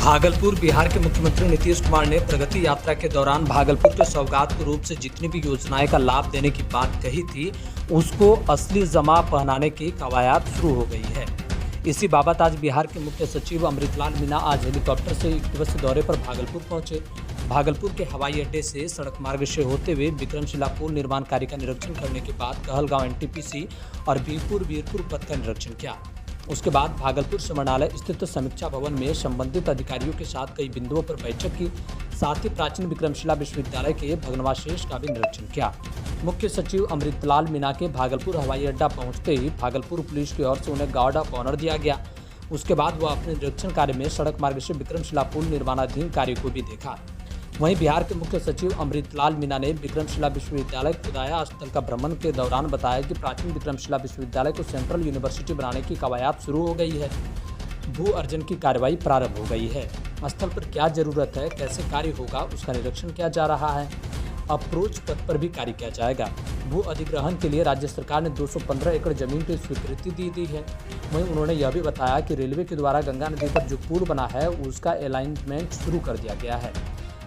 भागलपुर बिहार के मुख्यमंत्री नीतीश कुमार ने प्रगति यात्रा के दौरान भागलपुर के सौगात रूप से जितनी भी योजनाएं का लाभ देने की बात कही थी, उसको असली जमा पहनाने की कवायद शुरू हो गई है। इसी बाबत आज बिहार के मुख्य सचिव अमृतलाल मीना आज हेलीकॉप्टर से 1 दिवसीय दौरे पर भागलपुर पहुंचे। भागलपुर के हवाई अड्डे से सड़क मार्ग से होते हुए विक्रमशिला पुल निर्माण कार्य का निरीक्षण करने के बाद कहलगांव एनटीपीसी और वीरपुर पथ का निरीक्षण किया। उसके बाद भागलपुर समरणालय स्थित समीक्षा भवन में संबंधित अधिकारियों के साथ कई बिंदुओं पर बैठक की, साथ ही प्राचीन विक्रमशिला विश्वविद्यालय के भग्नावशेष का भी निरीक्षण किया। मुख्य सचिव अमृतलाल मीना के भागलपुर हवाई अड्डा पहुंचते ही भागलपुर पुलिस की ओर से उन्हें गार्ड ऑफ ऑनर दिया गया। उसके बाद वह अपने निरीक्षण कार्य में सड़क मार्ग से विक्रमशिला पुल निर्माणाधीन कार्य को भी देखा। वहीं बिहार के मुख्य सचिव अमृतलाल मीना ने विक्रमशिला विश्वविद्यालय खुदाया स्थल का भ्रमण के दौरान बताया कि प्राचीन विक्रमशिला विश्वविद्यालय को सेंट्रल यूनिवर्सिटी बनाने की कवायद शुरू हो गई है। भू अर्जन की कार्रवाई प्रारंभ हो गई है। स्थल पर क्या जरूरत है, कैसे कार्य होगा, उसका निरीक्षण किया जा रहा है। अप्रोच पथ पर भी कार्य किया जाएगा। भू अधिग्रहण के लिए राज्य सरकार ने 215 एकड़ जमीन की स्वीकृति दी है। वहीं उन्होंने यह भी बताया कि रेलवे के द्वारा गंगा नदी पर जो पुल बना है उसका अलाइनमेंट शुरू कर दिया गया है।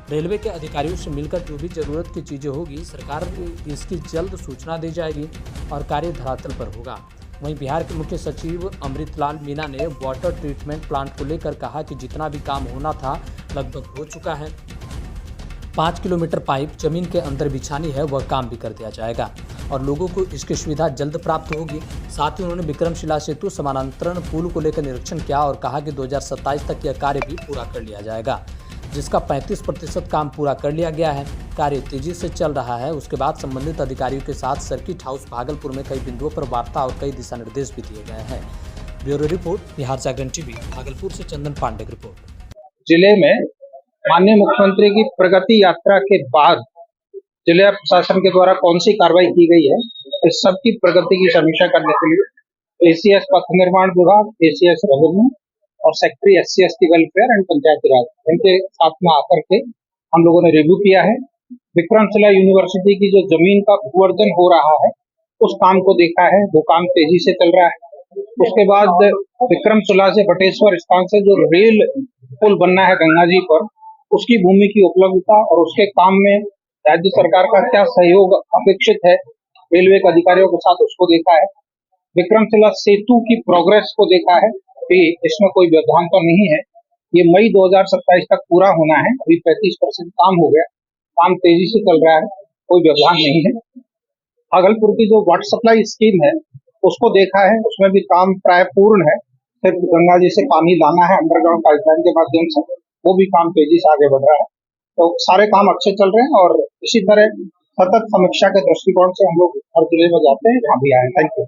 रेलवे के अधिकारियों से मिलकर जो भी जरूरत की चीज़ें होगी, सरकार इसकी जल्द सूचना दी जाएगी और कार्य धरातल पर होगा। वहीं बिहार के मुख्य सचिव अमृतलाल मीना ने वाटर ट्रीटमेंट प्लांट को लेकर कहा कि जितना भी काम होना था लगभग हो चुका है। 5 किलोमीटर पाइप जमीन के अंदर बिछानी है, वह काम भी कर दिया जाएगा और लोगों को इसकी सुविधा जल्द प्राप्त होगी। साथ ही उन्होंने विक्रमशिला सेतु समानांतरण पुल को लेकर निरीक्षण किया और कहा कि 2027 तक यह कार्य भी पूरा कर लिया जाएगा, जिसका 35% काम पूरा कर लिया गया है। कार्य तेजी से चल रहा है। उसके बाद संबंधित अधिकारियों के साथ सर्किट हाउस भागलपुर में कई बिंदुओं पर वार्ता और कई दिशा निर्देश भी दिए गए हैं। ब्यूरो रिपोर्ट, बिहार जागरण टीवी। भागलपुर से चंदन पांडे की रिपोर्ट। जिले में माननीय मुख्यमंत्री की प्रगति यात्रा के बाद जिला प्रशासन के द्वारा कौन सी कार्रवाई की गई है, इस सब की प्रगति की समीक्षा करने के लिए एसीएस पथ निर्माण विभाग, एसीएस रेवेन्यू और सेक्रेटरी SC/ST वेलफेयर एंड पंचायती राज, इनके साथ में आकर के हम लोगों ने रिव्यू किया है। विक्रमशिला यूनिवर्सिटी की जो जमीन का भूअर्जन हो रहा है उस काम को देखा है, वो काम तेजी से चल रहा है। उसके बाद विक्रमशिला से बटेश्वर स्थान से जो रेल पुल बनना है गंगा जी पर, उसकी भूमि की उपलब्धता और उसके काम में राज्य सरकार का क्या सहयोग अपेक्षित है, रेलवे के अधिकारियों के साथ उसको देखा है। विक्रमशिला सेतु की प्रोग्रेस को देखा है कि इसमें कोई व्यवधान तो नहीं है। ये मई 2027 तक पूरा होना है। अभी 35% काम हो गया, काम तेजी से चल रहा है, कोई व्यवधान नहीं है। भागलपुर की जो वाटर सप्लाई स्कीम है उसको देखा है, उसमें भी काम प्राय पूर्ण है। सिर्फ गंगा जी से पानी लाना है अंडरग्राउंड पाइपलाइन के माध्यम से, वो भी काम तेजी से आगे बढ़ रहा है। तो सारे काम अच्छे चल रहे हैं और इसी तरह सतत समीक्षा के दृष्टिकोण से हम लोग हर जिले में जाते हैं, जहाँ भी आए। Thank you.